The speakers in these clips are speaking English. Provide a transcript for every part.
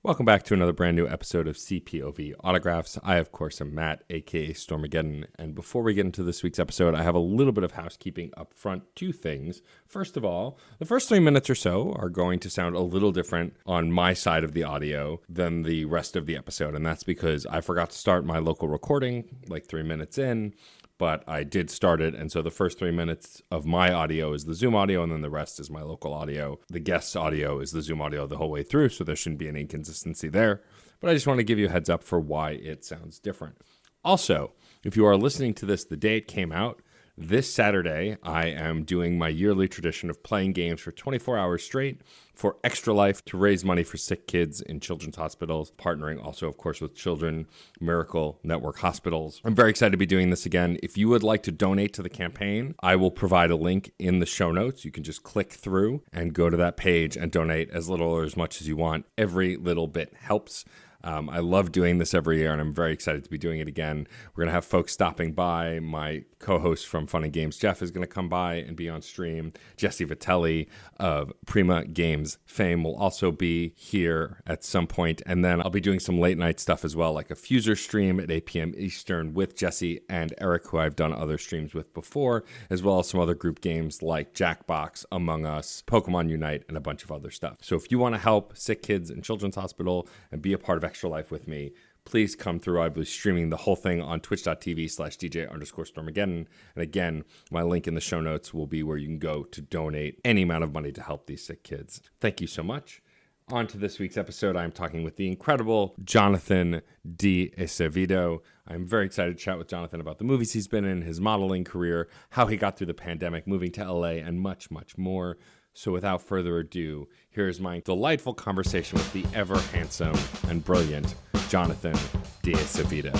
Welcome back to another brand new episode of CPOV Autographs. I, of course, am Matt, aka Stormageddon, and before we get into this week's episode, I have a little bit of housekeeping up front. Two things. First of all, the first 3 minutes or so are going to sound a little different on my side of the audio than the rest of the episode, and that's because I forgot to start my local recording like 3 minutes in, but I did start it, and so the first 3 minutes of my audio is the Zoom audio, and then the rest is my local audio. The guest's audio is the Zoom audio the whole way through, so there shouldn't be any inconsistency there. But I just want to give you a heads up for why it sounds different. Also, if you are listening to this the day it came out, this Saturday, I am doing my yearly tradition of playing games for 24 hours straight for Extra Life to raise money for sick kids in children's hospitals, partnering also, of course, with Children Miracle Network Hospitals. I'm very excited to be doing this again. If you would like to donate to the campaign, I will provide a link in the show notes. You can just click through and go to that page and donate as little or as much as you want. Every little bit helps. I love doing this every year, and I'm very excited to be doing it again. We're going to have folks stopping by. My co-host from Fun and Games, Jeff, is going to come by and be on stream. Jesse Vitelli of Prima Games fame will also be here at some point. And then I'll be doing some late night stuff as well, like a Fuser stream at 8 p.m. Eastern with Jesse and Eric, who I've done other streams with before, as well as some other group games like Jackbox, Among Us, Pokemon Unite, and a bunch of other stuff. So if you want to help sick kids in Children's Hospital and be a part of Extra Life with me, please come through. I'll be streaming the whole thing on twitch.tv/DJ_Stormageddon. And again, my link in the show notes will be where you can go to donate any amount of money to help these sick kids. Thank you so much. On to this week's episode, I'm talking with the incredible Jonathan D. Azevedo. I'm very excited to chat with Jonathan about the movies he's been in, his modeling career, how he got through the pandemic, moving to LA, and much, much more. So without further ado, here's my delightful conversation with the ever handsome and brilliant Jonathan D. Azevedo.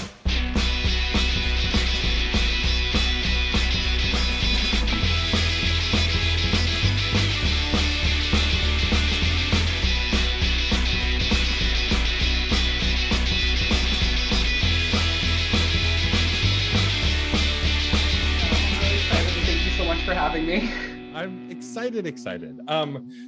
Thank you so much for having me. I'm excited.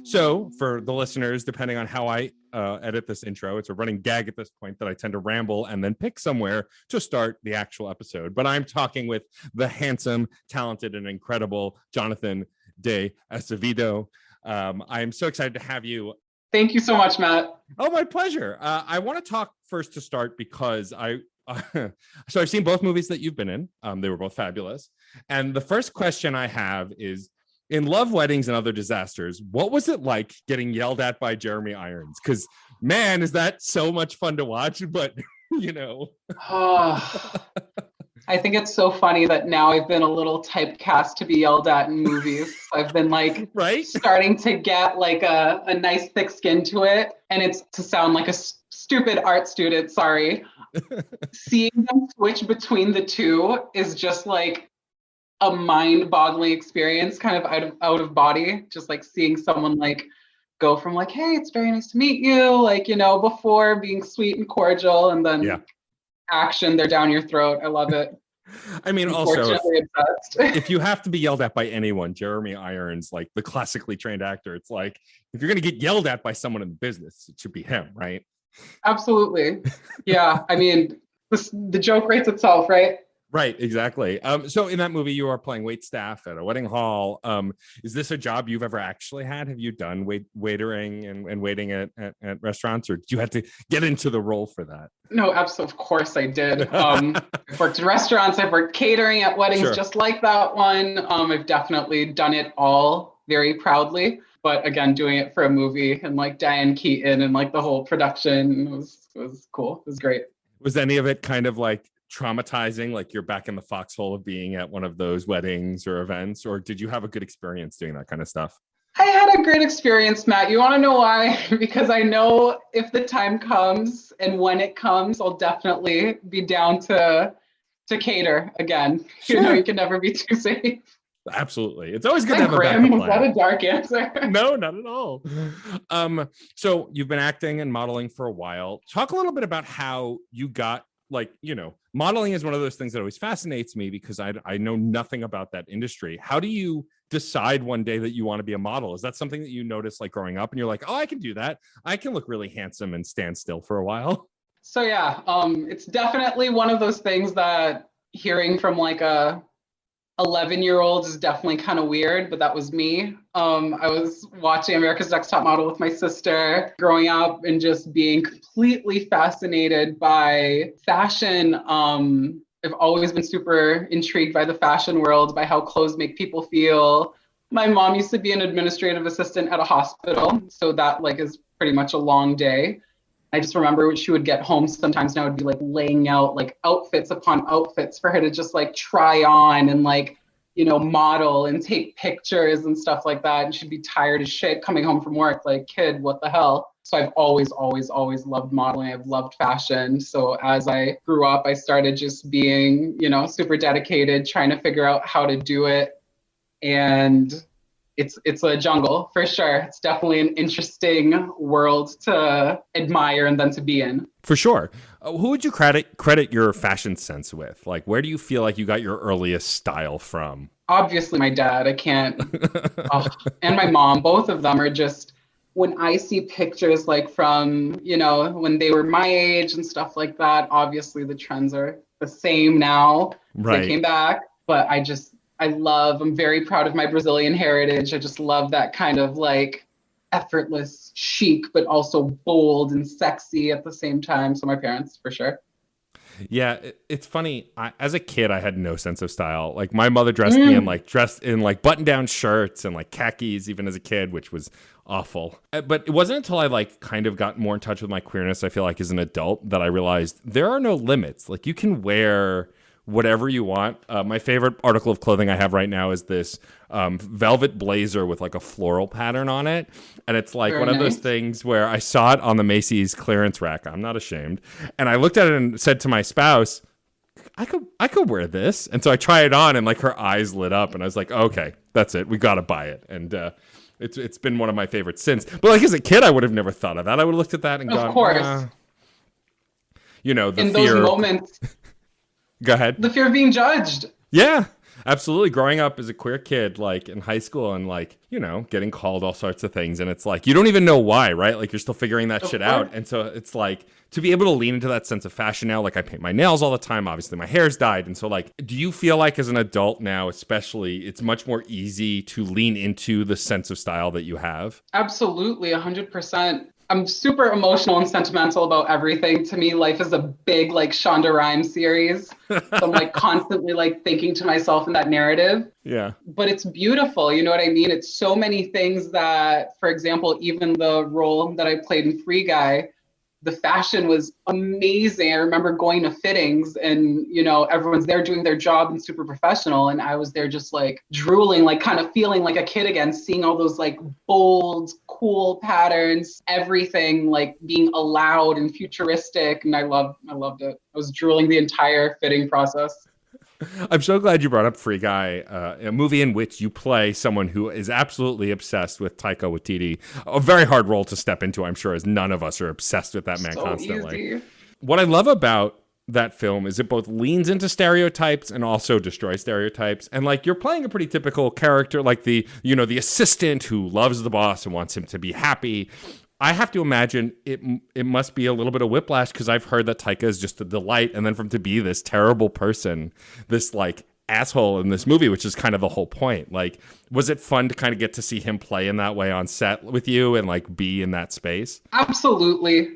So for the listeners, depending on how I edit this intro, it's a running gag at this point that I tend to ramble and then pick somewhere to start the actual episode. But I'm talking with the handsome, talented, and incredible Jonathan D. Azevedo. I'm so excited to have you. Thank you so much, Matt. Oh, my pleasure. I want to talk first to start because so I've seen both movies that you've been in. They were both fabulous. And the first question I have is, in Love, Weddings, and Other Disasters, what was it like getting yelled at by Jeremy Irons? Because, man, is that so much fun to watch, but, you know. I think it's so funny that now I've been a little typecast to be yelled at in movies. I've been like starting to get like a nice thick skin to it. And it's to sound like a stupid art student, sorry. Seeing them switch between the two is just like a mind-boggling experience, kind of out of body, just like seeing someone like go from like, hey, it's very nice to meet you, like, you know, before being sweet and cordial, and then action, they're down your throat. I love it. I mean, also, if you have to be yelled at by anyone, Jeremy Irons, like the classically trained actor, it's like, if you're going to get yelled at by someone in the business, it should be him, right? Absolutely. Yeah. I mean, the joke writes itself, right? Right, exactly. So in that movie, you are playing waitstaff at a wedding hall. Is this a job you've ever actually had? Have you done waitering and waiting at restaurants, or did you have to get into the role for that? No, absolutely. Of course I did. I've worked in restaurants. I've worked catering at weddings, just like that one. I've definitely done it all very proudly. But again, doing it for a movie and like Diane Keaton and like the whole production was cool. It was great. Was any of it kind of like traumatizing, like you're back in the foxhole of being at one of those weddings or events, or did you have a good experience doing that kind of stuff? I had a great experience, Matt. You want to know why? Because I know if the time comes and when it comes, I'll definitely be down to cater again. Sure. You know, you can never be too safe. Absolutely. It's always good to have a backup plan. Was that a dark answer? No, not at all. So you've been acting and modeling for a while. Talk a little bit about how you got like, modeling is one of those things that always fascinates me because I know nothing about that industry. How do you decide one day that you want to be a model? Is that something that you notice like growing up and you're like, oh, I can do that. I can look really handsome and stand still for a while. So yeah, it's definitely one of those things that hearing from like a 11-year-old is definitely kind of weird, but that was me. I was watching America's Next Top Model with my sister growing up and just being completely fascinated by fashion. I've always been super intrigued by the fashion world, by how clothes make people feel. My mom used to be an administrative assistant at a hospital, so that like is pretty much a long day. I just remember when she would get home sometimes and I would be like laying out like outfits upon outfits for her to just like try on and like, model and take pictures and stuff like that. And she'd be tired as shit coming home from work, like, kid, what the hell? So I've always, always, always loved modeling. I've loved fashion. So as I grew up, I started just being, super dedicated, trying to figure out how to do it. And it's a jungle for sure. It's definitely an interesting world to admire and then to be in. For sure. Who would you credit your fashion sense with? Like, where do you feel like you got your earliest style from? Obviously, my dad. I can't. And my mom. Both of them are just, when I see pictures like from, when they were my age and stuff like that, obviously the trends are the same now. Right. They came back, but I'm very proud of my Brazilian heritage. I just love that kind of like effortless chic, but also bold and sexy at the same time. So my parents, for sure. Yeah, it's funny. As a kid, I had no sense of style. Like my mother dressed me in like button-down shirts and like khakis, even as a kid, which was awful. But it wasn't until I like kind of got more in touch with my queerness, I feel like as an adult, that I realized there are no limits. Like you can wear whatever you want. My favorite article of clothing I have right now is this velvet blazer with like a floral pattern on it. And it's like Very one of those nice. things where I saw it on the Macy's clearance rack. I'm not ashamed. And I looked at it and said to my spouse, I could wear this. And so I tried it on and like her eyes lit up and I was like, okay, that's it. We got to buy it. And it's been one of my favorites since. But like as a kid, I would have never thought of that. I would have looked at that and gone, Of course. the In fear. those moments, Go ahead. the fear of being judged. Yeah, absolutely. Growing up as a queer kid, like in high school and like, getting called all sorts of things. And it's like, you don't even know why, right? Like you're still figuring that shit out. And so it's like to be able to lean into that sense of fashion now, like I paint my nails all the time. Obviously my hair's dyed. And so like, do you feel like as an adult now, especially, it's much more easy to lean into the sense of style that you have? Absolutely, 100%. I'm super emotional and sentimental about everything. To me, life is a big like Shonda Rhimes series. So I'm like constantly like thinking to myself in that narrative. Yeah. But it's beautiful, you know what I mean? It's so many things that, for example, even the role that I played in Free Guy, the fashion was amazing. I remember going to fittings and, everyone's there doing their job and super professional. And I was there just like drooling, like kind of feeling like a kid again, seeing all those like bold, cool patterns, everything like being allowed and futuristic. And I loved it. I was drooling the entire fitting process. I'm so glad you brought up Free Guy, a movie in which you play someone who is absolutely obsessed with Taika Waititi. A very hard role to step into, I'm sure, as none of us are obsessed with that man So constantly. easy. What I love about that film is it both leans into stereotypes and also destroys stereotypes. And like you're playing a pretty typical character, like the assistant who loves the boss and wants him to be happy. I have to imagine it must be a little bit of whiplash because I've heard that Taika is just a delight, and then for him to be this terrible person, this like asshole in this movie, which is kind of the whole point. Like, was it fun to kind of get to see him play in that way on set with you and like be in that space? Absolutely.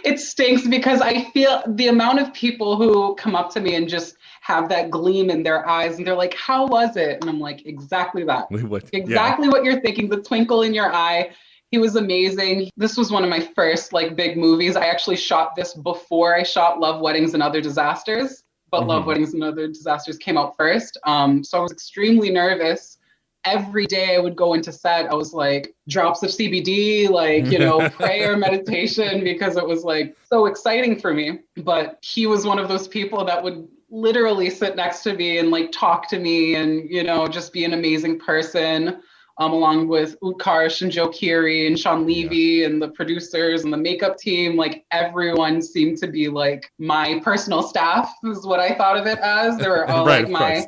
It stinks because I feel the amount of people who come up to me and just have that gleam in their eyes and they're like, how was it? And I'm like, exactly that. Exactly what you're thinking, the twinkle in your eye. He was amazing. This was one of my first like big movies. I actually shot this before I shot Love, Weddings, and Other Disasters, but Love, Weddings, and Other Disasters came out first. So I was extremely nervous. Every day I would go into set, I was like drops of CBD, like, prayer, meditation, because it was like so exciting for me. But he was one of those people that would literally sit next to me and like talk to me and, just be an amazing person. along with Utkarsh and Joe Keery and Sean Levy and the producers and the makeup team. Like everyone seemed to be like my personal staff is what I thought of it as. They were all right, like my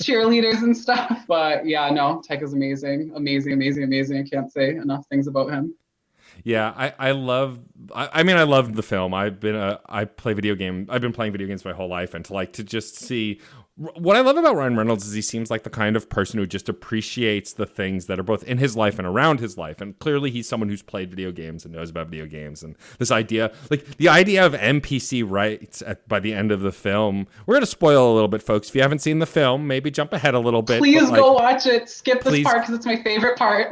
cheerleaders and stuff. But yeah, no, Taika's amazing. Amazing, amazing, amazing. I can't say enough things about him. Yeah, I love. I mean, I love the film. I've been playing video games my whole life, and to just see what I love about Ryan Reynolds is he seems like the kind of person who just appreciates the things that are both in his life and around his life. And clearly, he's someone who's played video games and knows about video games. And this idea, like the idea of NPC rights by the end of the film, we're gonna spoil a little bit, folks. If you haven't seen the film, maybe jump ahead a little bit. Please go watch it. Skip this part because it's my favorite part.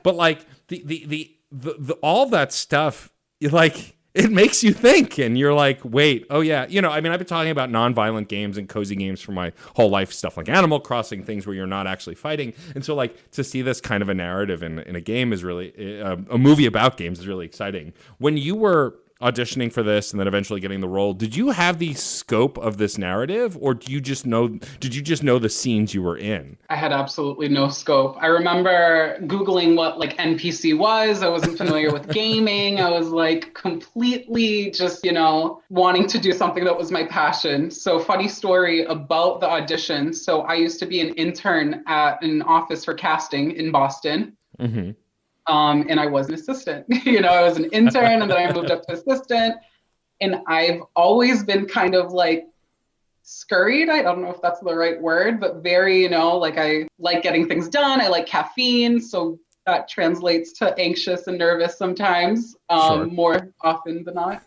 But like the all that stuff, like it makes you think, and you're like, wait, oh yeah, I mean, I've been talking about non-violent games and cozy games for my whole life, stuff like Animal Crossing, things where you're not actually fighting, and so like to see this kind of a narrative in a game is really a movie about games is really exciting. When you were auditioning for this and then eventually getting the role, did you have the scope of this narrative, or did you just know the scenes you were in? I had absolutely no scope. I remember Googling what like NPC was. I wasn't familiar with gaming. I was like completely just, wanting to do something that was my passion. So funny story about the audition. So I used to be an intern at an office for casting in Boston. Mm-hmm. And I was an assistant. I was an intern and then I moved up to assistant. And I've always been kind of like scurried. I don't know if that's the right word, but very, like I like getting things done. I like caffeine. So that translates to anxious and nervous sometimes, sure. More often than not.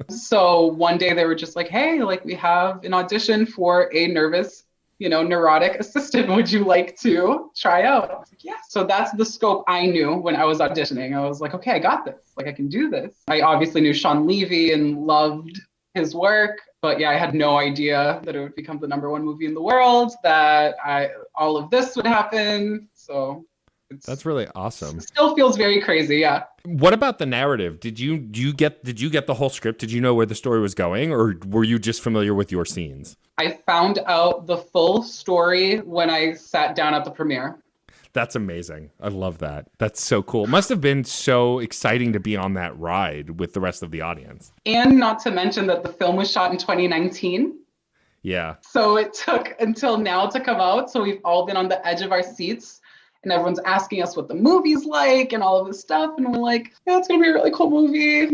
So one day they were just like, hey, like we have an audition for a nervous neurotic assistant. Would you like to try out? I was like, yeah. So that's the scope I knew when I was auditioning. I was like, okay, I got this. Like I can do this. I obviously knew Sean Levy and loved his work, but yeah, I had no idea that it would become the #1 movie in the world, that all of this would happen. So that's really awesome. It still feels very crazy. Yeah. What about the narrative? Did you get the whole script? Did you know where the story was going, or were you just familiar with your scenes? I found out the full story when I sat down at the premiere. That's amazing. I love that. That's so cool. It must have been so exciting to be on that ride with the rest of the audience. And not to mention that the film was shot in 2019. Yeah. So it took until now to come out. So we've all been on the edge of our seats. And everyone's asking us what the movie's like and all of this stuff. And we're like, yeah, it's going to be a really cool movie,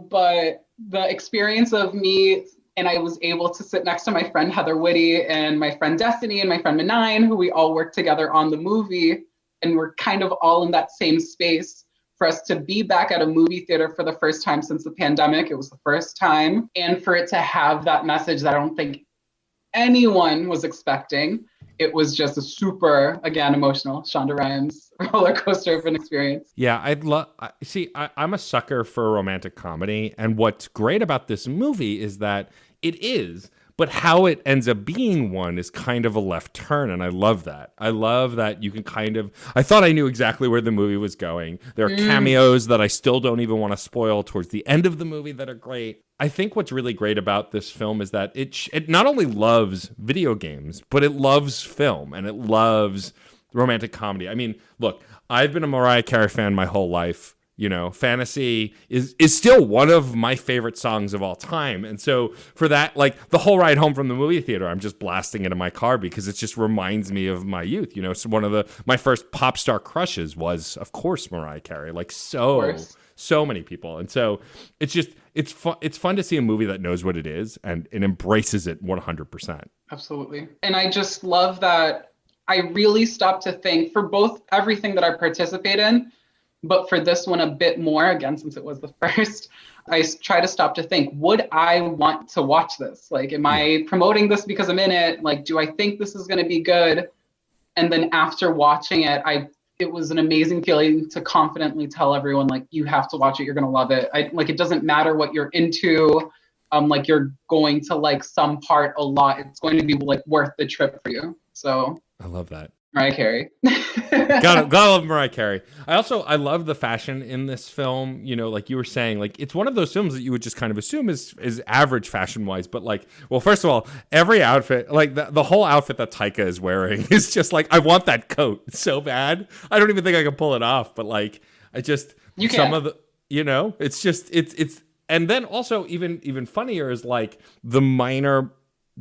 But the experience of me, and I was able to sit next to my friend Heather Whitty and my friend Destiny and my friend Menine, who we all worked together on the movie. And we're kind of all in that same space. For us to be back at a movie theater for the first time since the pandemic, it was the first time. And for it to have that message that I don't think anyone was expecting. It was just a super, again, emotional Shonda Rhimes roller coaster of an experience. Yeah, I'm a sucker for a romantic comedy. And what's great about this movie is that it is, but how it ends up being one is kind of a left turn. And I love that. I love that you can I thought I knew exactly where the movie was going. There are cameos that I still don't even want to spoil towards the end of the movie that are great. I think what's really great about this film is that it not only loves video games, but it loves film and it loves romantic comedy. I mean, look, I've been a Mariah Carey fan my whole life. Fantasy is still one of my favorite songs of all time. And so for that, like the whole ride home from the movie theater, I'm just blasting it in my car because it just reminds me of my youth. So one of my first pop star crushes was, of course, Mariah Carey. Like so many people. And so it's fun to see a movie that knows what it is and it embraces it 100%. Absolutely. And I just love that I really stopped to think for both everything that I participate in, but for this one a bit more, again, since it was the first, I try to stop to think, would I want to watch this? Like, am I promoting this because I'm in it? Like, do I think this is going to be good? And then after watching it, it was an amazing feeling to confidently tell everyone, like, you have to watch it. You're going to love it. It doesn't matter what you're into. Like, you're going to like some part a lot. It's going to be like worth the trip for you. So I love that. Mariah Carey. Gotta love Mariah Carey. I love the fashion in this film. You know, like you were saying, like it's one of those films that you would just kind of assume is average fashion wise, but like, well, first of all, every outfit, like the whole outfit that Taika is wearing is just like, I want that coat so bad. I don't even think I can pull it off, but like, I just You some can. of the, you know, it's just it's, and then also even funnier is like the minor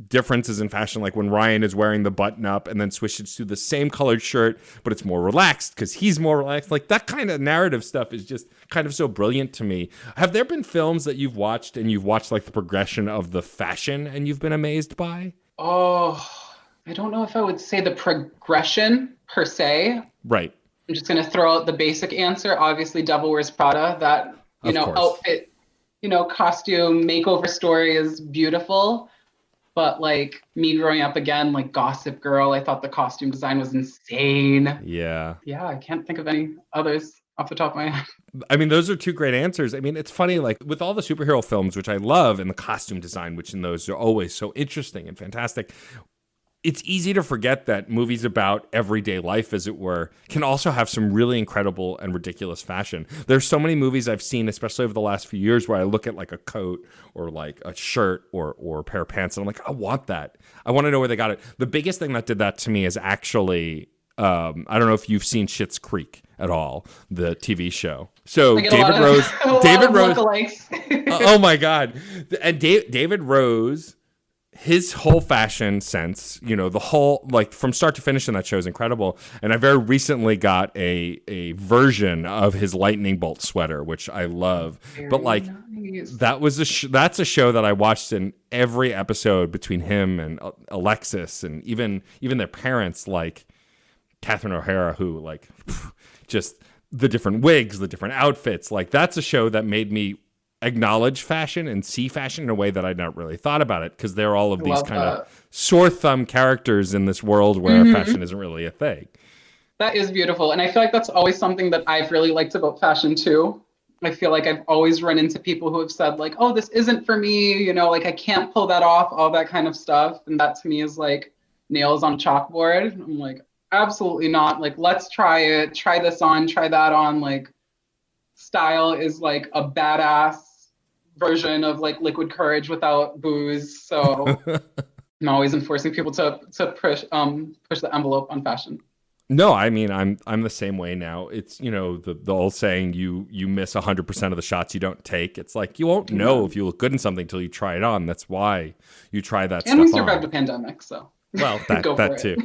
differences in fashion, like when Ryan is wearing the button up and then switches to the same colored shirt, but it's more relaxed because he's more relaxed. Like that kind of narrative stuff is just kind of so brilliant to me. Have there been films that you've watched and you've watched like the progression of the fashion and you've been amazed by? Oh, I don't know if I would say the progression per se. Right. I'm just going to throw out the basic answer. Obviously, Devil Wears Prada, that, Of course. outfit, costume makeover story is beautiful. But like me growing up again, like Gossip Girl, I thought the costume design was insane. Yeah. Yeah, I can't think of any others off the top of my head. I mean, those are two great answers. I mean, it's funny, like with all the superhero films, which I love, and the costume design, which in those are always so interesting and fantastic. It's easy to forget that movies about everyday life, as it were, can also have some really incredible and ridiculous fashion. There's so many movies I've seen, especially over the last few years, where I look at like a coat or like a shirt or a pair of pants, and I'm like, I want that. I want to know where they got it. The biggest thing that did that to me is actually, I don't know if you've seen Schitt's Creek at all, the TV show. So David Rose, oh my God, and David Rose. His whole fashion sense, the whole, like from start to finish in that show is incredible. And I very recently got a version of his lightning bolt sweater, which I love. But like nice. That's a show that I watched in every episode between him and Alexis and even their parents, like Catherine O'Hara, who like just the different wigs, the different outfits. Like that's a show that made me acknowledge fashion and see fashion in a way that I'd not really thought about it, because they're all of these kind of sore thumb characters in this world where fashion isn't really a thing. That is beautiful. And I feel like that's always something that I've really liked about fashion too. I feel like I've always run into people who have said like, oh, this isn't for me, like I can't pull that off, all that kind of stuff. And that to me is like nails on a chalkboard. I'm like, absolutely not. Like, let's try it, try this on, try that on. Like, style is like a badass version of like liquid courage without booze. So I'm always enforcing people to push the envelope on fashion. No, I mean I'm the same way now. It's the old saying, you miss 100% of the shots you don't take. It's like you won't know if you look good in something until you try it on. That's why you try that stuff on. And we survived the pandemic, so well that too.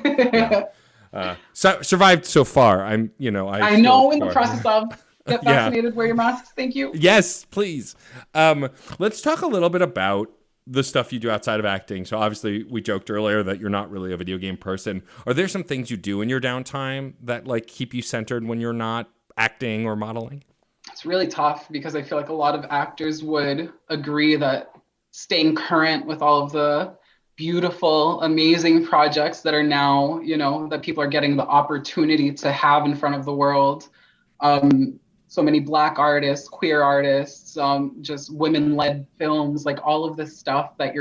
Yeah. So survived so far. I know in the process of. Get vaccinated, wear your masks. Thank you. Yes, please. Let's talk a little bit about the stuff you do outside of acting. So obviously we joked earlier that you're not really a video game person. Are there some things you do in your downtime that like keep you centered when you're not acting or modeling? It's really tough because I feel like a lot of actors would agree that staying current with all of the beautiful, amazing projects that are now, that people are getting the opportunity to have in front of the world. So many Black artists, queer artists, just women-led films, like all of this stuff that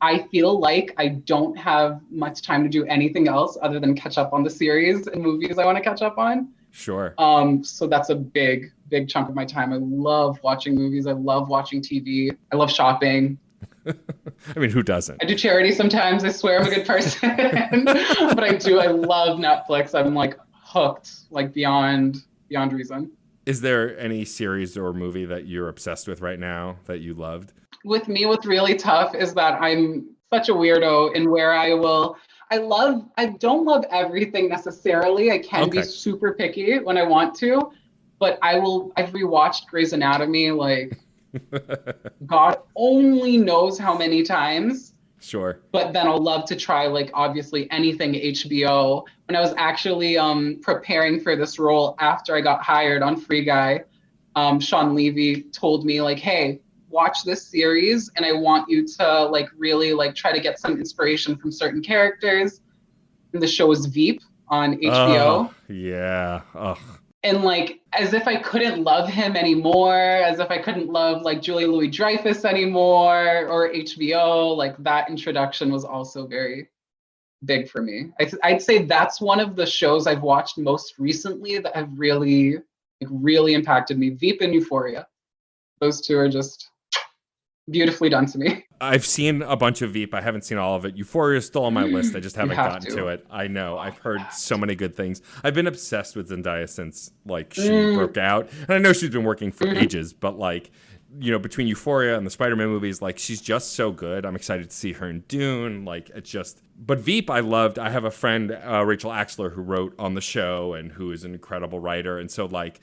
I feel like I don't have much time to do anything else other than catch up on the series and movies I want to catch up on. Sure. So that's a big, big chunk of my time. I love watching movies. I love watching TV. I love shopping. I mean, who doesn't? I do charity sometimes. I swear I'm a good person. But I love Netflix. I'm like hooked, like beyond reason. Is there any series or movie that you're obsessed with right now that you loved? With me, what's really tough is that I'm such a weirdo in where I don't love everything necessarily. I can be super picky when I want to, but I've rewatched Grey's Anatomy like God only knows how many times. Sure. But then I'll love to try like obviously anything HBO. When I was actually preparing for this role after I got hired on Free Guy, Sean Levy told me like, hey, watch this series and I want you to like really like try to get some inspiration from certain characters. And the show is Veep on HBO. Yeah. Ugh. And like, as if I couldn't love him anymore, as if I couldn't love like Julia Louis-Dreyfus anymore or HBO, like that introduction was also very, big for me. I'd say that's one of the shows I've watched most recently that have really, like, really impacted me. Veep and Euphoria. Those two are just beautifully done to me. I've seen a bunch of Veep. I haven't seen all of it. Euphoria is still on my list. I just haven't gotten to it. I know. I've heard so many good things. I've been obsessed with Zendaya since like she broke out. And I know she's been working for ages, but like, you know, between Euphoria and the Spider-Man movies, like she's just so good. I'm excited to see her in Dune. Like it's just, but Veep I loved. I have a friend, Rachel Axler, who wrote on the show and who is an incredible writer. And so like,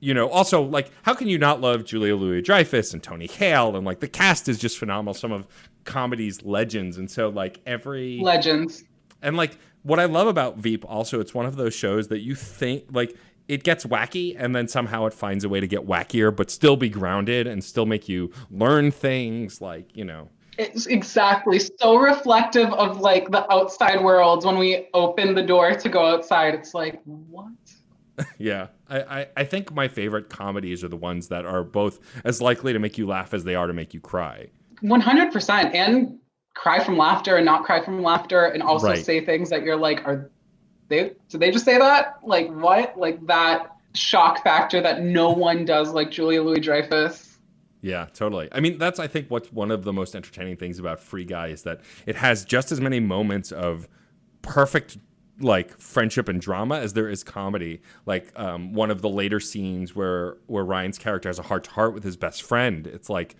you know, also, like, how can you not love Julia Louis-Dreyfus and Tony Hale? And, like, the cast is just phenomenal. Some of comedy's legends. And so, like, every... Legends. And, like, what I love about Veep, also, it's one of those shows that you think, like, it gets wacky and then somehow it finds a way to get wackier, but still be grounded and still make you learn things, like, you know... It's exactly so reflective of, like, the outside world. When we open the door to go outside, it's like, what? Yeah, I think my favorite comedies are the ones that are both as likely to make you laugh as they are to make you cry. 100%. And cry from laughter and not cry from laughter, and also say things that you're like, did they just say that? Like, what? Like that shock factor that no one does like Julia Louis-Dreyfus. Yeah, totally. I mean, that's, I think, what's one of the most entertaining things about Free Guy is that it has just as many moments of perfect like friendship and drama as there is comedy. Like one of the later scenes where Ryan's character has a heart-to-heart with his best friend, it's like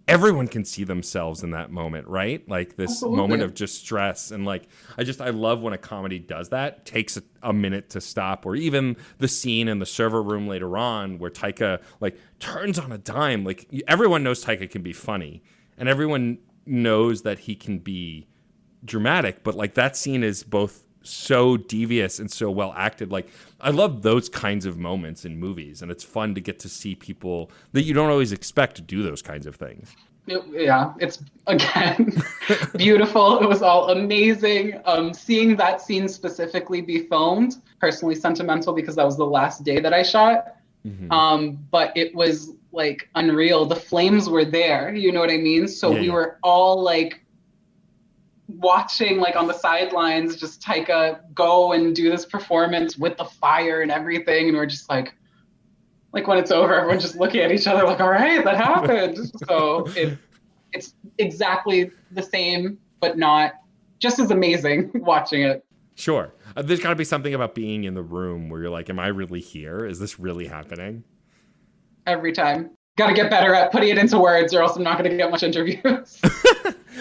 everyone can see themselves in that moment, right? Like this moment of just stress. And like I love when a comedy does that, takes a minute to stop. Or even the scene in the server room later on where Taika like turns on a dime. Like everyone knows Taika can be funny and everyone knows that he can be dramatic, but like that scene is both so devious and so well acted. Like I love those kinds of moments in movies, and it's fun to get to see people that you don't always expect to do those kinds of things. Yeah, it's again beautiful. It was all amazing. Seeing that scene specifically be filmed, personally sentimental because that was the last day that I shot. But it was like unreal. The flames were there, you know what I mean? So we were all like watching like on the sidelines just Taika go and do this performance with the fire and everything, and we're just like when it's over, everyone's just looking at each other like, all right, that happened. So it's exactly the same, but not just as amazing watching it. Sure. There's got to be something about being in the room where you're like, am I really here? Is this really happening? Every time. Got to get better at putting it into words, or else I'm not going to get much interviews.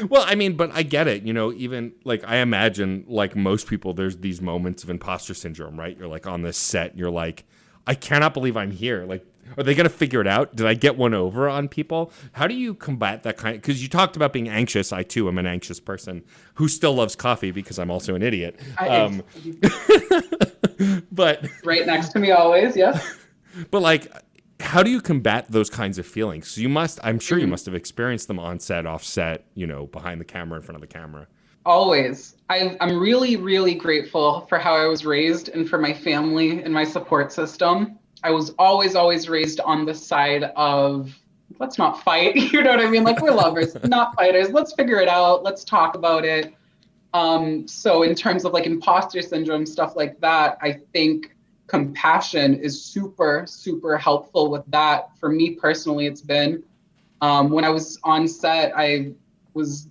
Well, I mean, but I get it. You know, even like I imagine like most people, there's these moments of imposter syndrome, right? You're like on this set, you're like, I cannot believe I'm here. Like, are they going to figure it out? Did I get one over on people? How do you combat that kind of, because you talked about being anxious. I too am an anxious person who still loves coffee because I'm also an idiot. But right next to me always, yes. But like, how do you combat those kinds of feelings? You must, I'm sure you must have experienced them on set, off set, you know, behind the camera, in front of the camera. Always. I'm really, really grateful for how I was raised and for my family and my support system. I was always raised on the side of, let's not fight. You know what I mean? Like, we're lovers, not fighters. Let's figure it out. Let's talk about it. So in terms of like imposter syndrome, stuff like that, I think compassion is super, super helpful with that. For me personally, it's been when I was on set, I was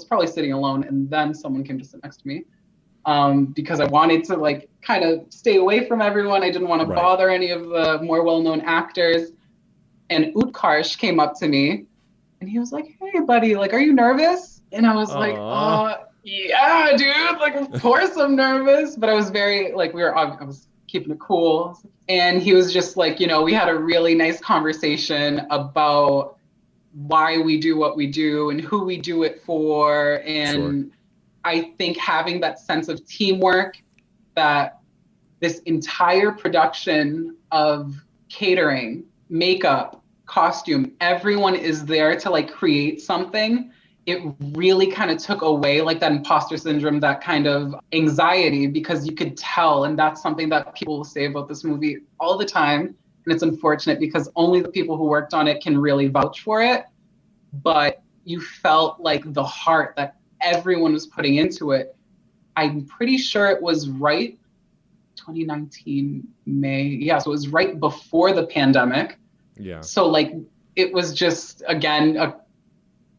probably sitting alone, and then someone came to sit next to me because I wanted to like kind of stay away from everyone. I didn't want to bother any of the more well-known actors. And Utkarsh came up to me and he was like, hey buddy, like, are you nervous? And I was like, yeah, dude, like, of course I'm nervous. But I was very, like, I was keeping it cool. And he was just like, you know, we had a really nice conversation about why we do what we do and who we do it for. And I think having that sense of teamwork, that this entire production of catering, makeup, costume, everyone is there to like create something. It really kind of took away like that imposter syndrome, that kind of anxiety, because you could tell. And that's something that people say about this movie all the time. And it's unfortunate because only the people who worked on it can really vouch for it. But you felt like the heart that everyone was putting into it. I'm pretty sure it was right 2019 May. Yeah, so it was right before the pandemic. Yeah. So like it was just, again, a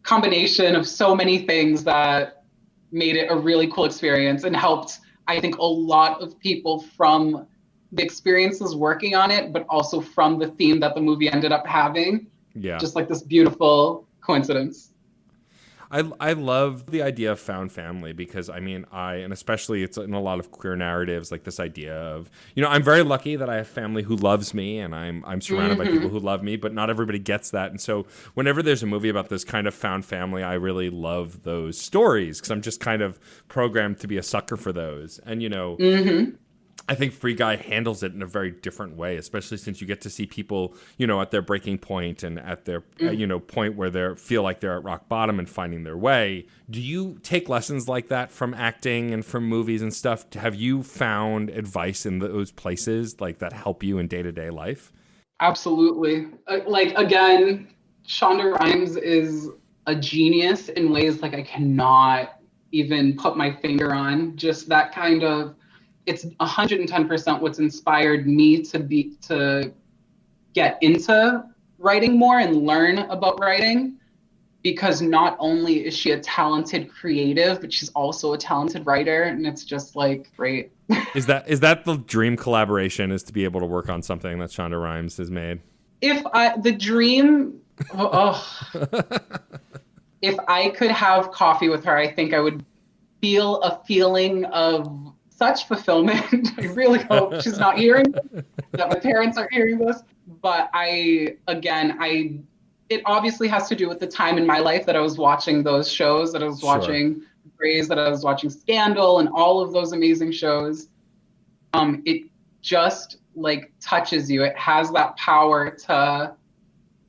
combination of so many things that made it a really cool experience and helped, I think, a lot of people from the experiences working on it, but also from the theme that the movie ended up having. Yeah. Just like this beautiful coincidence. I love the idea of found family because and especially it's in a lot of queer narratives, like this idea of, I'm very lucky that I have family who loves me and I'm surrounded by people who love me, but not everybody gets that. And so whenever there's a movie about this kind of found family, I really love those stories because I'm just kind of programmed to be a sucker for those. And, I think Free Guy handles it in a very different way, especially since you get to see people, at their breaking point and at their, point where they feel like they're at rock bottom and finding their way. Do you take lessons like that from acting and from movies and stuff? Have you found advice in those places like that help you in day-to-day life? Absolutely. Like, again, Shonda Rhimes is a genius in ways like I cannot even put my finger on. Just that kind of, it's 110% what's inspired me to get into writing more and learn about writing, because not only is she a talented creative, but she's also a talented writer, and it's just like great. Is that the dream collaboration, is to be able to work on something that Shonda Rhimes has made? If I could have coffee with her, I think I would feel a feeling of such fulfillment. I really hope she's not hearing this, that my parents aren't hearing this. But it obviously has to do with the time in my life that I was watching those shows, that I was watching Grey's, that I was watching Scandal and all of those amazing shows. It just like touches you. It has that power to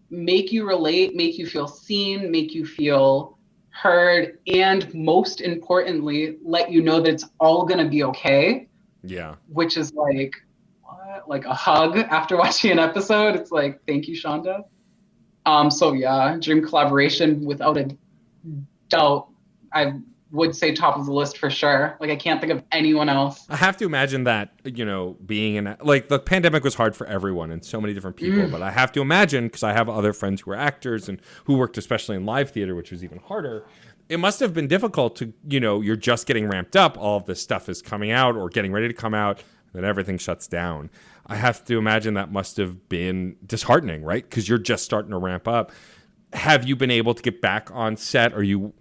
make you relate, make you feel seen, make you feel heard, and most importantly, let you know that it's all gonna be okay. Yeah. Which is like, what? Like a hug after watching an episode. It's like, thank you, Shonda. So yeah, dream collaboration without a doubt. I would say top of the list for sure. Like I can't think of anyone else. I have to imagine that, being in like the pandemic was hard for everyone and so many different people, but I have to imagine, because I have other friends who are actors and who worked especially in live theater, which was even harder. It must have been difficult to, you're just getting ramped up. All of this stuff is coming out or getting ready to come out, and then everything shuts down. I have to imagine that must have been disheartening, right? Because you're just starting to ramp up. Have you been able to get back on set? Are you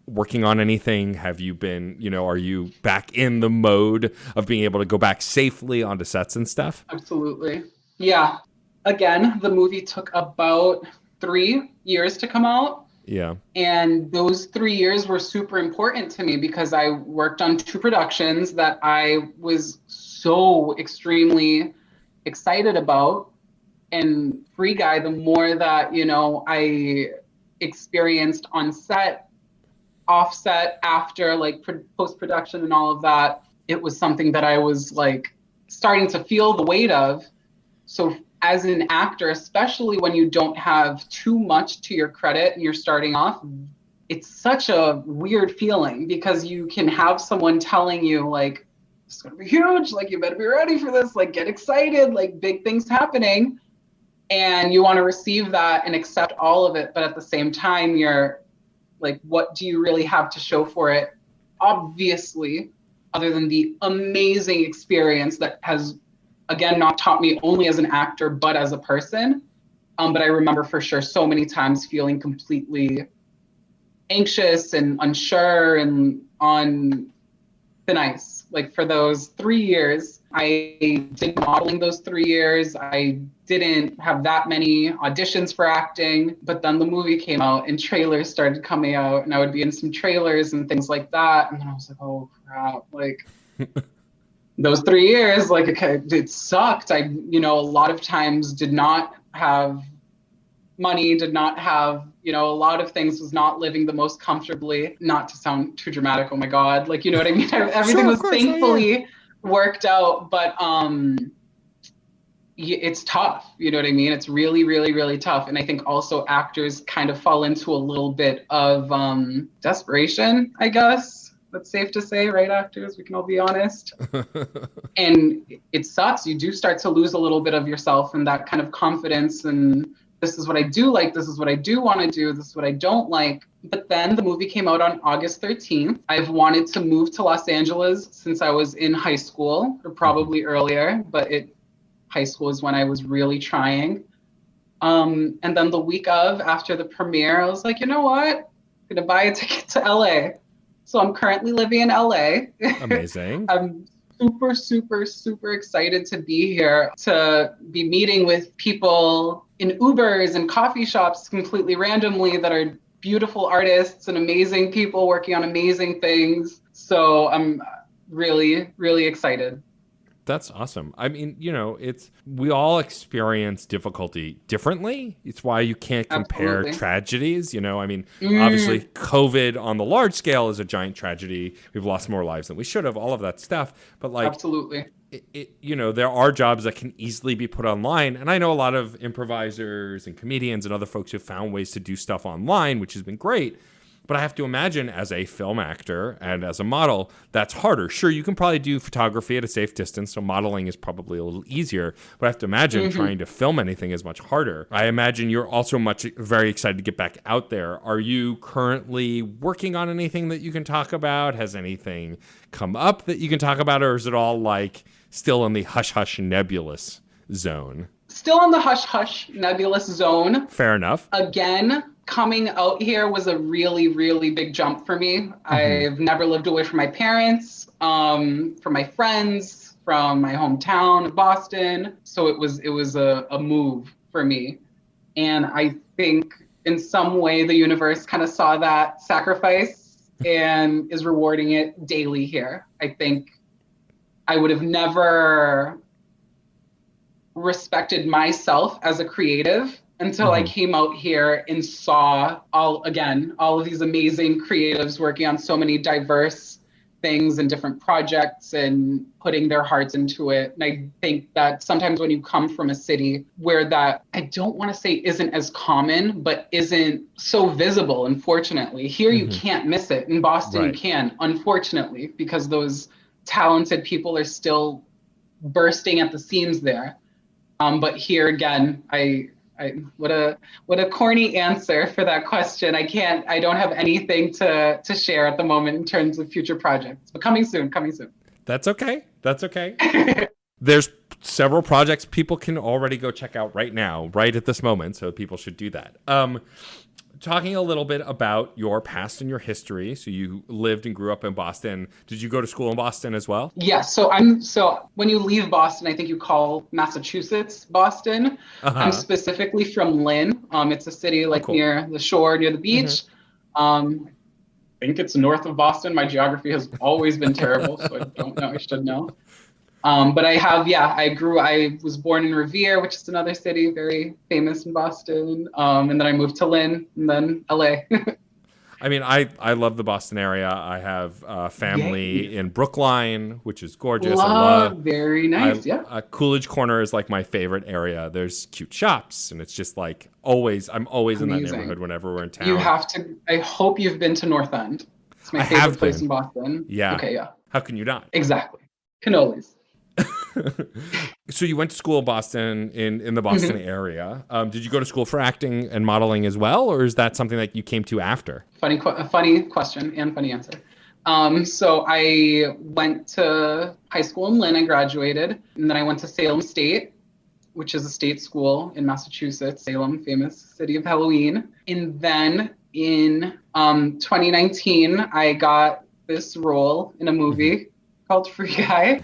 working on anything? Have you been, are you back in the mode of being able to go back safely onto sets and stuff? Absolutely. Yeah. Again, the movie took about 3 years to come out. Yeah. And those 3 years were super important to me because I worked on 2 productions that I was so extremely excited about. And Free Guy, the more that, I experienced on set, offset, after, like post-production and all of that, it was something that I was like starting to feel the weight of. So as an actor, especially when you don't have too much to your credit and you're starting off, it's such a weird feeling because you can have someone telling you like, it's going to be huge, like you better be ready for this, like get excited, like big things happening. And you want to receive that and accept all of it. But at the same time, you're like, what do you really have to show for it? Obviously, other than the amazing experience that has, again, not taught me only as an actor, but as a person. But I remember for sure so many times feeling completely anxious and unsure and on thin ice. Like for those 3 years, I did modeling those 3 years. I didn't have that many auditions for acting, but then the movie came out and trailers started coming out and I would be in some trailers and things like that. And then I was like, oh crap, like those 3 years, like it sucked. I, a lot of times did not have money, did not have, a lot of things, was not living the most comfortably, not to sound too dramatic. Oh my God. Like, you know what I mean? Everything was thankfully worked out. But it's tough. You know what I mean? It's really, really, really tough. And I think also actors kind of fall into a little bit of desperation, I guess. That's safe to say, right, actors? We can all be honest. And it sucks. You do start to lose a little bit of yourself and that kind of confidence. And this is what I do like. This is what I do want to do. This is what I don't like. But then the movie came out on August 13th. I've wanted to move to Los Angeles since I was in high school, or probably earlier, but high school is when I was really trying. And then the week after the premiere, I was like, you know what? I'm going to buy a ticket to LA. So I'm currently living in LA. Amazing. I'm super, super, super excited to be here, to be meeting with people in Ubers and coffee shops completely randomly that are beautiful artists and amazing people working on amazing things. So I'm really, really excited. That's awesome. I mean, we all experience difficulty differently. It's why you can't compare Absolutely. tragedies. Obviously COVID on the large scale is a giant tragedy. We've lost more lives than we should have, all of that stuff. But absolutely. There are jobs that can easily be put online. And I know a lot of improvisers and comedians and other folks who found ways to do stuff online, which has been great. But I have to imagine as a film actor and as a model, that's harder. Sure, you can probably do photography at a safe distance, so modeling is probably a little easier. But I have to imagine trying to film anything is much harder. I imagine you're also very excited to get back out there. Are you currently working on anything that you can talk about? Has anything come up that you can talk about? Or is it all still in the hush-hush nebulous zone? Still in the hush-hush nebulous zone. Fair enough. Again, coming out here was a really, really big jump for me. I've never lived away from my parents, from my friends, from my hometown of Boston. So it was a move for me. And I think in some way the universe kind of saw that sacrifice and is rewarding it daily here. I think I would have never respected myself as a creative until I came out here and saw all of these amazing creatives working on so many diverse things and different projects and putting their hearts into it. And I think that sometimes when you come from a city where that, I don't want to say isn't as common, but isn't so visible, unfortunately. Here you can't miss it. In Boston, you can, unfortunately, because those talented people are still bursting at the seams there. But here again, what a corny answer for that question. I don't have anything to share at the moment in terms of future projects, but coming soon. That's okay. There's several projects people can already go check out right now, right at this moment. So people should do that. Talking a little bit about your past and your history. So you lived and grew up in Boston. Did you go to school in Boston as well? Yeah. So when you leave Boston, I think you call Massachusetts Boston. I'm specifically from Lynn. It's a city near the shore, near the beach. I think it's north of Boston. My geography has always been terrible, so I don't know. I should know. But I was born in Revere, which is another city very famous in Boston. And then I moved to Lynn and then LA. I mean, I love the Boston area. I have family in Brookline, which is gorgeous. Very nice, Coolidge Corner is my favorite area. There's cute shops, and it's just I'm always in that neighborhood whenever we're in town. You have to, I hope you've been to North End. It's my favorite place in Boston. Yeah. Okay, yeah. How can you not? Exactly. Cannolis. So you went to school in Boston, in the Boston area. Did you go to school for acting and modeling as well, or is that something that you came to after? Funny question and funny answer. So I went to high school in Lynn. I graduated, and then I went to Salem State, which is a state school in Massachusetts. Salem, famous city of Halloween. And then in 2019, I got this role in a movie called Free Guy.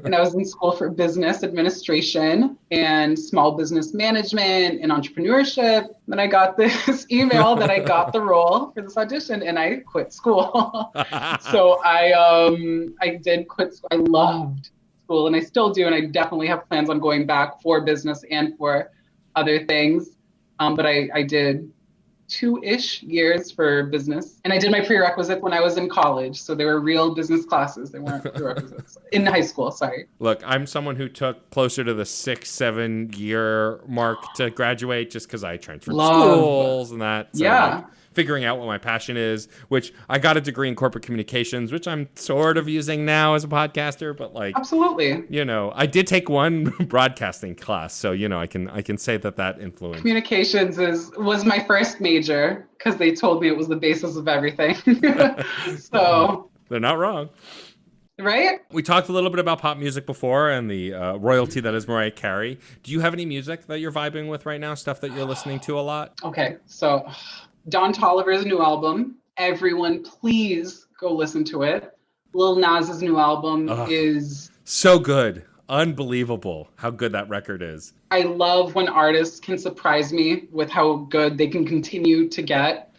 And I was in school for business administration and small business management and entrepreneurship. Then I got this email that I got the role for this audition and I quit school. So I did quit school. I loved school and I still do. And I definitely have plans on going back for business and for other things. But I did 2-ish years for business. And I did my prerequisite when I was in college. So they were real business classes. They weren't prerequisites. In high school, sorry. Look, I'm someone who took closer to the 6-7 year mark to graduate just because I transferred schools and that. So like figuring out what my passion is, which I got a degree in corporate communications, which I'm sort of using now as a podcaster, but like absolutely, you know, I did take one broadcasting class, so you know, I can say that influenced. Communications was my first major because they told me it was the basis of everything. So they're not wrong. Right? We talked a little bit about pop music before and the royalty that is Mariah Carey. Do you have any music that you're vibing with right now? Stuff that you're listening to a lot? Okay, so Don Toliver's new album. Everyone, please go listen to it. Lil Nas's new album is so good. Unbelievable how good that record is. I love when artists can surprise me with how good they can continue to get.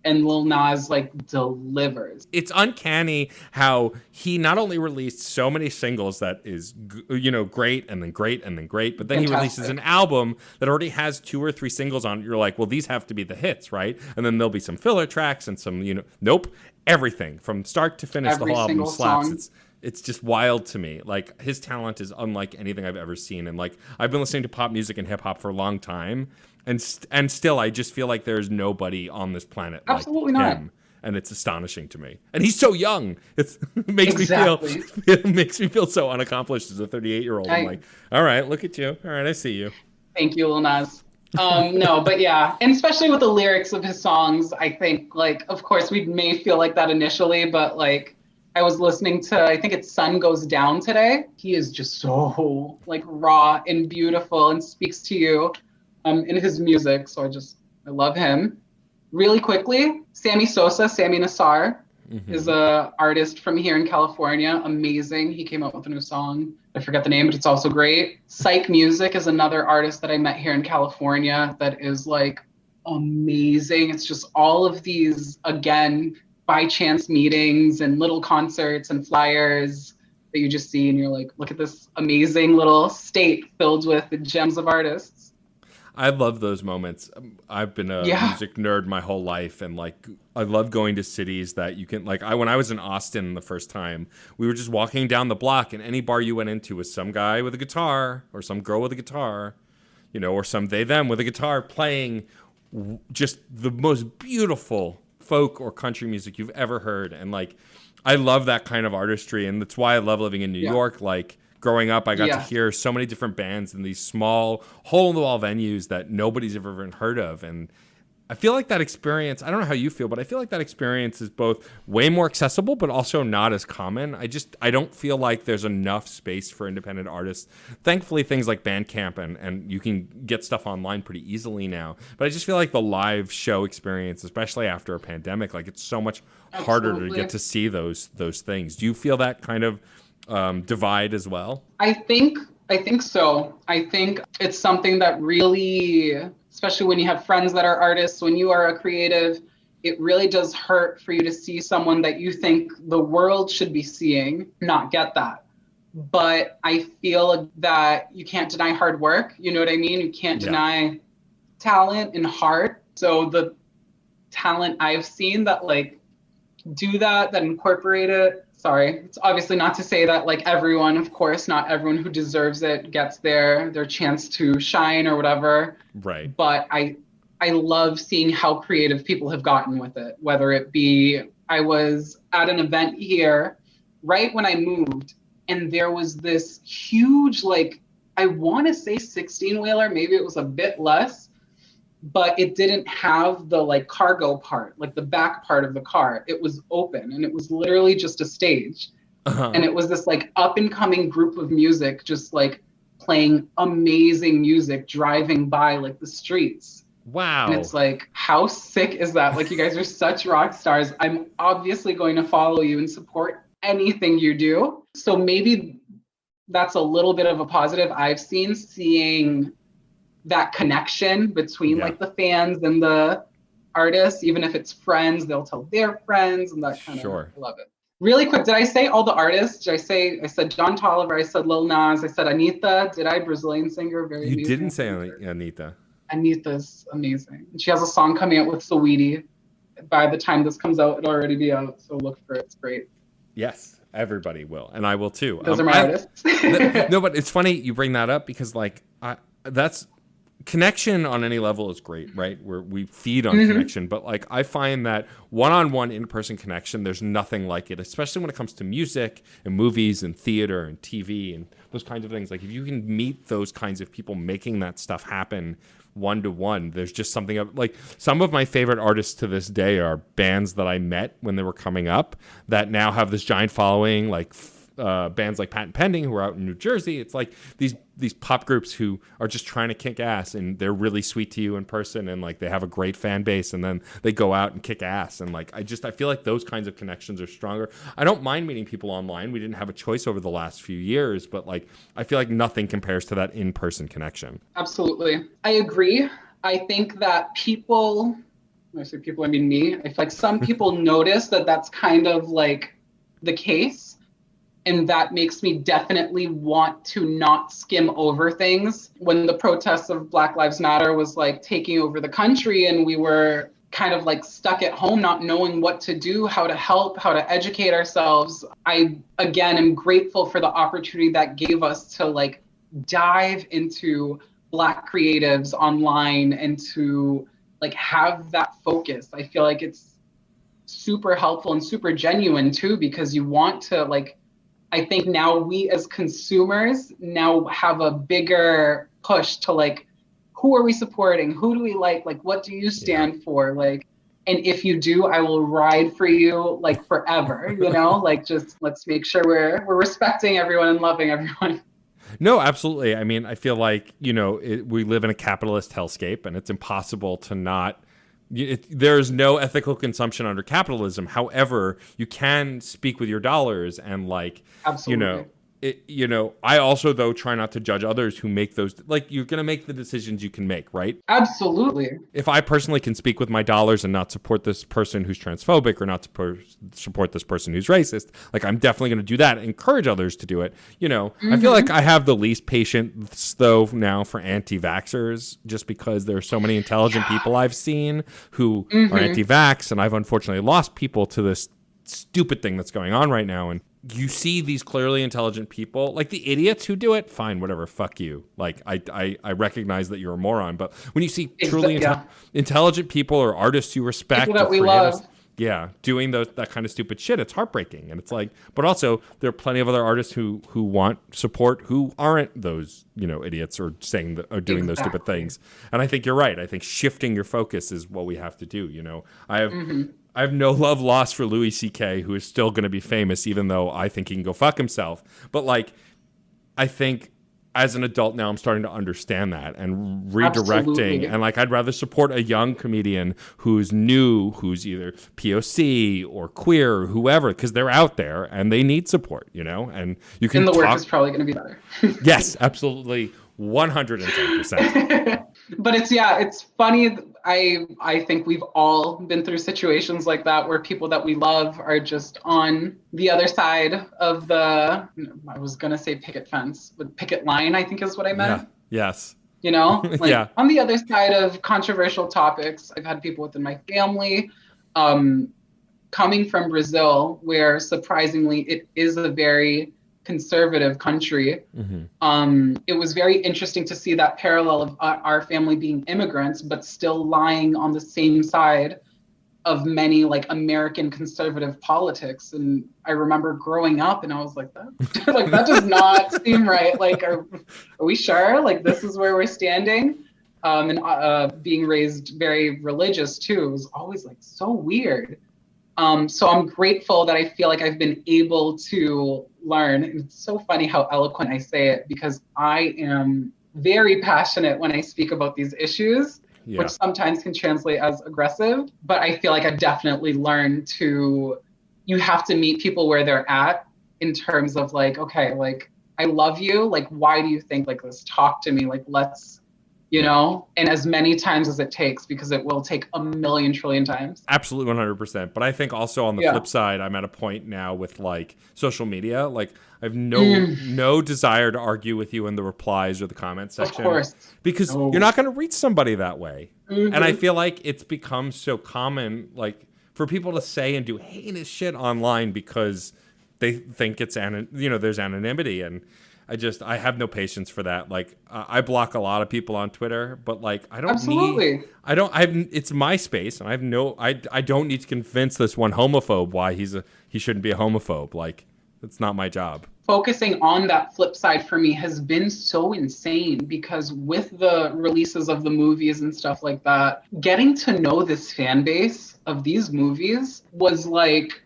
And Lil Nas like delivers. It's uncanny how he not only released so many singles that is, you know, great and then great and then great, but then he releases an album that already has 2 or 3 singles on it. You're like, well, these have to be the hits, right? And then there'll be some filler tracks and some, you know, nope, everything from start to finish. The whole album slaps. Song. It's just wild to me. Like his talent is unlike anything I've ever seen. And like I've been listening to pop music and hip hop for a long time. And still, I just feel like there's nobody on this planet absolutely like him, not. And it's astonishing to me. And he's so young. It makes me feel so unaccomplished as a 38-year-old. I'm like, all right, look at you. All right, I see you. Thank you, Lil Nas. No, but yeah, and especially with the lyrics of his songs, I think like, of course, we may feel like that initially, but like, I was listening to, I think it's Sun Goes Down today. He is just so like raw and beautiful and speaks to you. In his music, so I love him. Really quickly, Sammy Nassar is a artist from here in California. Amazing. He came out with a new song. I forget the name, but it's also great. Psych Music is another artist that I met here in California that is like amazing. It's just all of these, again, by chance meetings and little concerts and flyers that you just see and you're like, look at this amazing little state filled with gems of artists. I love those moments. I've been a music nerd my whole life, and like I love going to cities that you can like. When I was in Austin the first time, we were just walking down the block, and any bar you went into was some guy with a guitar or some girl with a guitar, you know, or some they them with a guitar playing just the most beautiful folk or country music you've ever heard. And like I love that kind of artistry, and that's why I love living in New York. Like growing up, I got to hear so many different bands in these small hole-in-the-wall venues that nobody's ever even heard of. And I feel like that experience, I don't know how you feel, but I feel like that experience is both way more accessible, but also not as common. I don't feel like there's enough space for independent artists. Thankfully, things like Bandcamp and you can get stuff online pretty easily now. But I just feel like the live show experience, especially after a pandemic, like it's so much harder to get to see those things. Do you feel that kind of divide as well? I think so. I think it's something that really, especially when you have friends that are artists, when you are a creative, it really does hurt for you to see someone that you think the world should be seeing not get that. But I feel that you can't deny hard work. You know what I mean? You can't deny talent and heart. So the talent I've seen that like do that incorporate it. Sorry, it's obviously not to say that like everyone, of course, not everyone who deserves it gets their chance to shine or whatever. Right. But I love seeing how creative people have gotten with it, whether it be, I was at an event here right when I moved and there was this huge, like, I want to say 16-wheeler, maybe it was a bit less, but it didn't have the like cargo part, like the back part of the car. It was open and it was literally just a stage. And it was this like up and coming group of music, just like playing amazing music, driving by like the streets. Wow. And it's like, how sick is that? Like, you guys are such rock stars. I'm obviously going to follow you and support anything you do. So maybe that's a little bit of a positive I've seen, seeing that connection between like the fans and the artists. Even if it's friends, they'll tell their friends and that kind of, I love it. Really quick, did I say all the artists? I said John Toliver, I said Lil Nas, I said Anita. Did I? Brazilian singer, very You amazing didn't say singer. Anita. Anita's amazing. And she has a song coming out with Saweetie. By the time this comes out, it'll already be out. So look for it. It's great. Yes, everybody will, and I will too. Those are my artists. No, but it's funny you bring that up because like that's connection on any level is great, right? Where we feed on connection, but like I find that one-on-one in-person connection, there's nothing like it, especially when it comes to music and movies and theater and TV and those kinds of things. Like if you can meet those kinds of people making that stuff happen one-to-one, there's just something of like some of my favorite artists to this day are bands that I met when they were coming up that now have this giant following, like bands like Patent Pending who are out in New Jersey. It's like these pop groups who are just trying to kick ass, and they're really sweet to you in person, and like they have a great fan base, and then they go out and kick ass. And like I feel like those kinds of connections are stronger. I don't mind meeting people online. We didn't have a choice over the last few years, but like I feel like nothing compares to that in-person connection. Absolutely. I agree. I think that people, when I say people, I mean me, I feel like some people notice that that's kind of like the case. And that makes me definitely want to not skim over things. When the protests of Black Lives Matter was like taking over the country and we were kind of like stuck at home, not knowing what to do, how to help, how to educate ourselves, I, again, am grateful for the opportunity that gave us to like dive into Black creatives online and to like have that focus. I feel like it's super helpful and super genuine too, because you want to like, I think now we as consumers now have a bigger push to like, who are we supporting? Who do we like? Like, what do you stand for? Like, and if you do, I will ride for you like forever, you know, like just let's make sure we're respecting everyone and loving everyone. No, absolutely. I mean, I feel like, you know, we live in a capitalist hellscape and it's impossible to not there's no ethical consumption under capitalism. However, you can speak with your dollars and like, Absolutely. I also though try not to judge others who make those, like you're going to make the decisions you can make, right? Absolutely. If I personally can speak with my dollars and not support this person who's transphobic or not support this person who's racist, like I'm definitely going to do that and encourage others to do it. You know, I feel like I have the least patience though now for anti-vaxxers just because there are so many intelligent people I've seen who are anti-vax, and I've unfortunately lost people to this stupid thing that's going on right now. And you see these clearly intelligent people, like the idiots who do it, fine, whatever, fuck you. Like, I recognize that you're a moron, but when you see truly intelligent people or artists you respect, people that we love, doing that kind of stupid shit, it's heartbreaking. And it's like, but also there are plenty of other artists who want support who aren't those, you know, idiots or saying that or doing those stupid things. And I think you're right. I think shifting your focus is what we have to do. You know, I have no love lost for Louis C.K., who is still going to be famous, even though I think he can go fuck himself. But like, I think as an adult now, I'm starting to understand that and redirecting. Absolutely. And like, I'd rather support a young comedian who's new, who's either POC or queer or whoever, because they're out there and they need support, you know? And you can and the work is probably going to be better. Yes, absolutely. 110%. But it's funny. I think we've all been through situations like that where people that we love are just on the other side of the, I was going to say picket fence, but picket line, I think is what I meant. Yeah. Yes. You know, like on the other side of controversial topics. I've had people within my family coming from Brazil, where surprisingly it is a very conservative country. It was very interesting to see that parallel of our family being immigrants, but still lying on the same side of many like American conservative politics. And I remember growing up and I was like, that like that does not seem right. Like, are we sure? Like this is where we're standing? And being raised very religious too, it was always like so weird. So I'm grateful that I feel like I've been able to learn. And it's so funny how eloquent I say it because I am very passionate when I speak about these issues, which sometimes can translate as aggressive. But I feel like I've definitely learned you have to meet people where they're at in terms of like, okay, like I love you. Like, why do you think like this? Talk to me. Like, let's you know, and as many times as it takes, because it will take a million trillion times. Absolutely 100%. But I think also on the Yeah. flip side, I'm at a point now with like social media. Like I have no desire to argue with you in the replies or the comment section. Of course. Because you're not going to reach somebody that way. Mm-hmm. And I feel like it's become so common, like for people to say and do heinous shit online because they think it's, there's anonymity. And I have no patience for that. Like I block a lot of people on Twitter, but like it's my space, and I don't need to convince this one homophobe why he shouldn't be a homophobe. Like it's not my job. Focusing on that flip side for me has been so insane, because with the releases of the movies and stuff like that, getting to know this fan base of these movies was like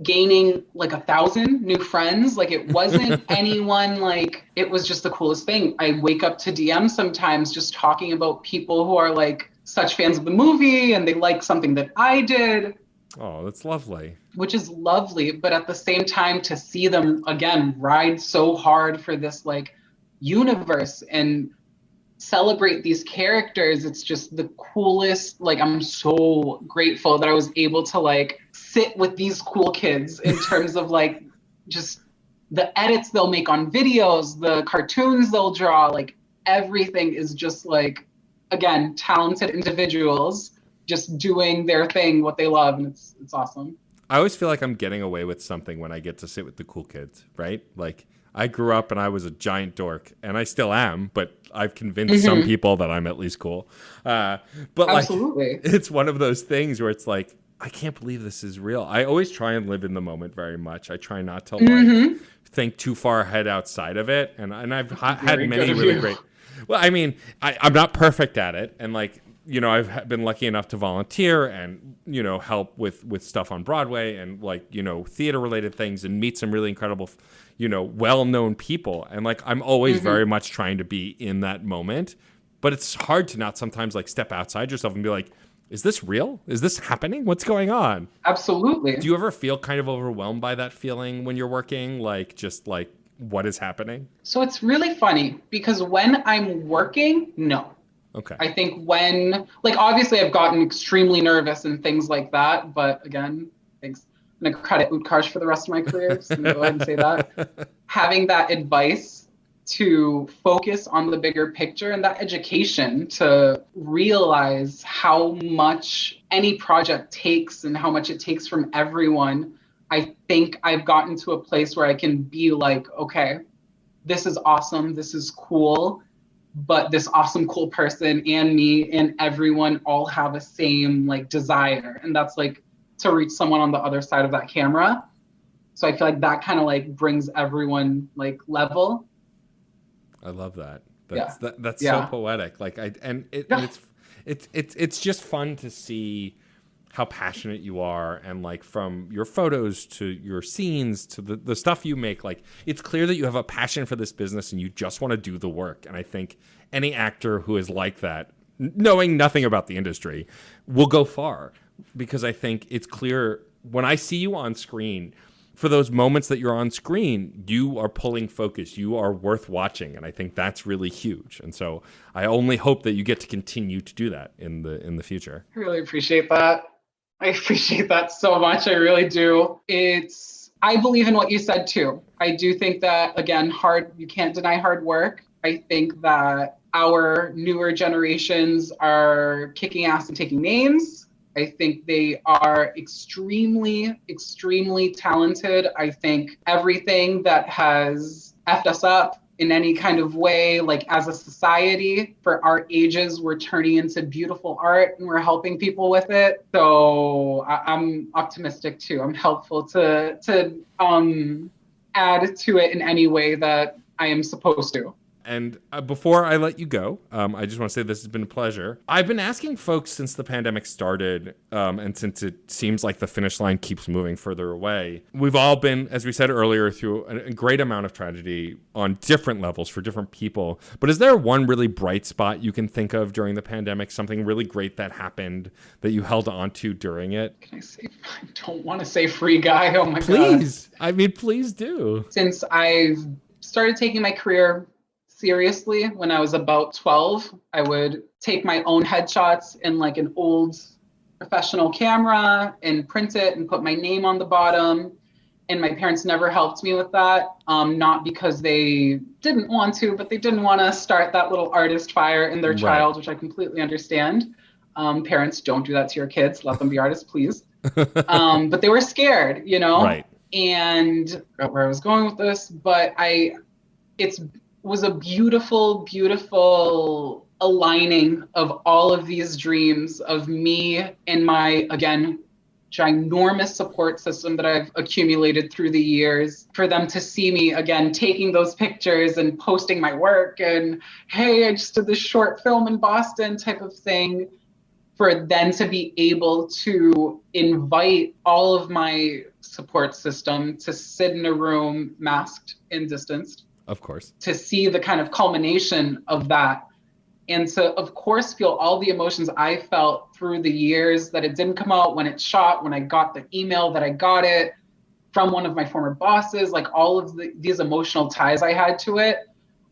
gaining like 1,000 new friends. Like it wasn't anyone, like it was just the coolest thing. I wake up to DM sometimes just talking about people who are like such fans of the movie and they like something that I did. Oh, that's lovely. Which is lovely, but at the same time to see them again ride so hard for this like universe and celebrate these characters, it's just the coolest. Like I'm so grateful that I was able to like sit with these cool kids in terms of like just the edits they'll make on videos, the cartoons they'll draw, like everything is just like, again, talented individuals just doing their thing, what they love, and it's awesome. I always feel like I'm getting away with something when I get to sit with the cool kids, right? Like I grew up and I was a giant dork, and I still am, but I've convinced some people that I'm at least cool. But absolutely. Like, it's one of those things where it's like, I can't believe this is real. I always try and live in the moment very much. I try not to like think too far ahead outside of it. And I've had many really great. Well, I mean, I'm not perfect at it, and like, I've been lucky enough to volunteer and, help with stuff on Broadway and like, theater related things and meet some really incredible, well-known people. And like, I'm always very much trying to be in that moment, but it's hard to not sometimes like step outside yourself and be like, is this real? Is this happening? What's going on? Absolutely. Do you ever feel kind of overwhelmed by that feeling when you're working? Like, just like, what is happening? So it's really funny because when I'm working, no. Okay. I think when, like, obviously I've gotten extremely nervous and things like that, but again, thanks. I'm going to credit Utkarsh for the rest of my career, so I'm going to go ahead and say that. Having that advice to focus on the bigger picture and that education to realize how much any project takes and how much it takes from everyone, I think I've gotten to a place where I can be like, okay, this is awesome, this is cool, but this awesome, cool person and me and everyone all have a same like desire. And that's like to reach someone on the other side of that camera. So I feel like that kind of like brings everyone like level. I love that. That's Yeah. so poetic. Like it's just fun to see how passionate you are, and like from your photos to your scenes to the stuff you make, like it's clear that you have a passion for this business and you just want to do the work. And I think any actor who is like that, knowing nothing about the industry, will go far, because I think it's clear when I see you on screen, for those moments that you're on screen, you are pulling focus. You are worth watching, and I think that's really huge. And so I only hope that you get to continue to do that in the future. I really appreciate that. I appreciate that so much. I really do. I believe in what you said too. I do think that, again, you can't deny hard work. I think that our newer generations are kicking ass and taking names. I think they are extremely, extremely talented. I think everything that has effed us up in any kind of way, like as a society, for our ages, we're turning into beautiful art and we're helping people with it. So I'm optimistic too. I'm helpful to add to it in any way that I am supposed to. And before I let you go, I just want to say this has been a pleasure. I've been asking folks since the pandemic started, and since it seems like the finish line keeps moving further away. We've all been, as we said earlier, through a great amount of tragedy on different levels for different people. But is there one really bright spot you can think of during the pandemic, something really great that happened that you held on to during it? Can I say, I don't want to say Free Guy. Oh my God. Please. I mean, please do. Since I've started taking my career seriously when I was about 12. I would take my own headshots in like an old professional camera and print it and put my name on the bottom. And my parents never helped me with that, not because they didn't want to, but they didn't want to start that little artist fire in their child, which I completely understand. Parents, don't do that to your kids. Let them be artists, please. But they were scared, you know? Right. And I forgot where I was going with this, but it was a beautiful, beautiful aligning of all of these dreams of me and my, again, ginormous support system that I've accumulated through the years, for them to see me again taking those pictures and posting my work and, hey, I just did this short film in Boston type of thing, for then to be able to invite all of my support system to sit in a room masked and distanced. Of course. To see the kind of culmination of that. And to, of course, feel all the emotions I felt through the years that it didn't come out, when it shot, when I got the email that I got it from one of my former bosses, like all of these emotional ties I had to it.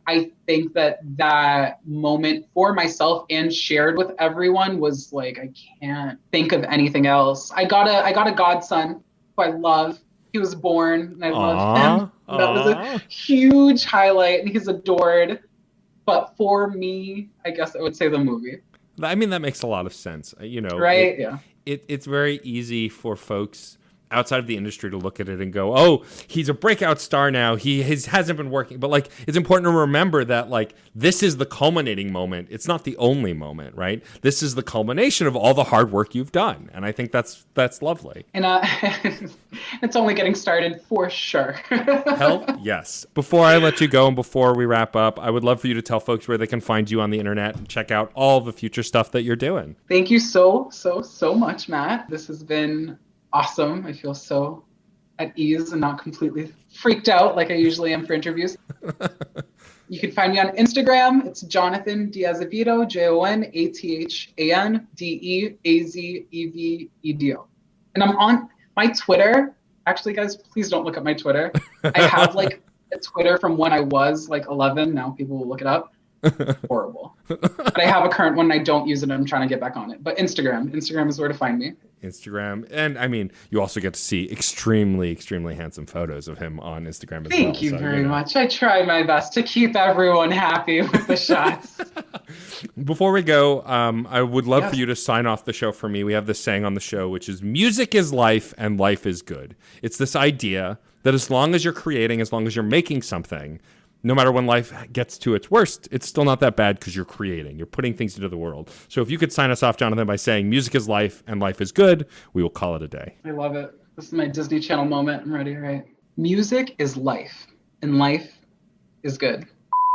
I think that moment for myself and shared with everyone was like, I can't think of anything else. I got a godson who I love. He was born and I love him. That was a huge highlight and he's adored. But for me, I guess I would say the movie. I mean, that makes a lot of sense. You know, right? Yeah. It's very easy for folks outside of the industry to look at it and go, oh, he's a breakout star now. He hasn't been working. But like, it's important to remember that like, this is the culminating moment. It's not the only moment, right? This is the culmination of all the hard work you've done. And I think that's lovely. And it's only getting started for sure. Hell, yes. Before I let you go and before we wrap up, I would love for you to tell folks where they can find you on the internet and check out all the future stuff that you're doing. Thank you so much, Matt. This has been awesome. I feel so at ease and not completely freaked out like I usually am for interviews. You can find me on Instagram. It's Jonathan D. Azevedo, JONATHANDEAZEVEDO. And I'm on my Twitter. Actually, guys, please don't look at my Twitter. I have like a Twitter from when I was like 11. Now people will look it up. Horrible. But I have a current one and I don't use it and I'm trying to get back on it. But Instagram is where to find me. Instagram. And I mean, you also get to see extremely handsome photos of him on Instagram as well. Thank you very much. I try my best to keep everyone happy with the shots. Before we go, I would love for you to sign off the show for me. We have this saying on the show, which is music is life and life is good. It's this idea that as long as you're creating, as long as you're making something, no matter when life gets to its worst, it's still not that bad because you're creating. You're putting things into the world. So if you could sign us off, Jonathan, by saying music is life and life is good, we will call it a day. I love it. This is my Disney Channel moment. I'm ready, right? Music is life and life is good.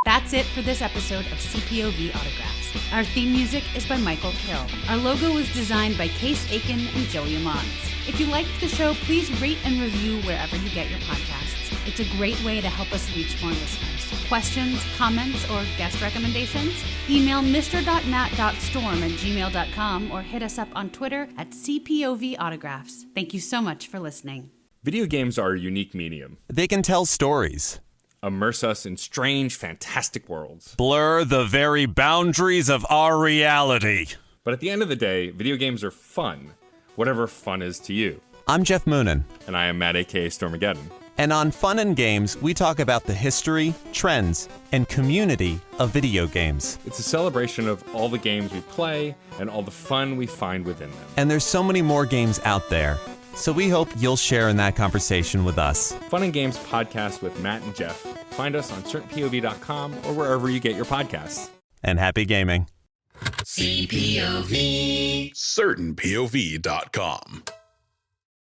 That's it for this episode of CPOV Autographs. Our theme music is by Michael Kill. Our logo was designed by Case Aiken and Joey Amons. If you liked the show, please rate and review wherever you get your podcasts. It's a great way to help us reach more listeners. Questions, comments, or guest recommendations? Email mr.nat.storm@gmail.com or hit us up on Twitter at CPOV Autographs. Thank you so much for listening. Video games are a unique medium. They can tell stories, immerse us in strange, fantastic worlds, blur the very boundaries of our reality. But at the end of the day, video games are fun, whatever fun is to you. I'm Jeff Moonen. And I am Matt, a.k.a. Stormageddon. And on Fun and Games, we talk about the history, trends, and community of video games. It's a celebration of all the games we play and all the fun we find within them. And there's so many more games out there, so we hope you'll share in that conversation with us. Fun and Games podcast with Matt and Jeff. Find us on certainpov.com or wherever you get your podcasts. And happy gaming. CPOV. CertainPOV.com.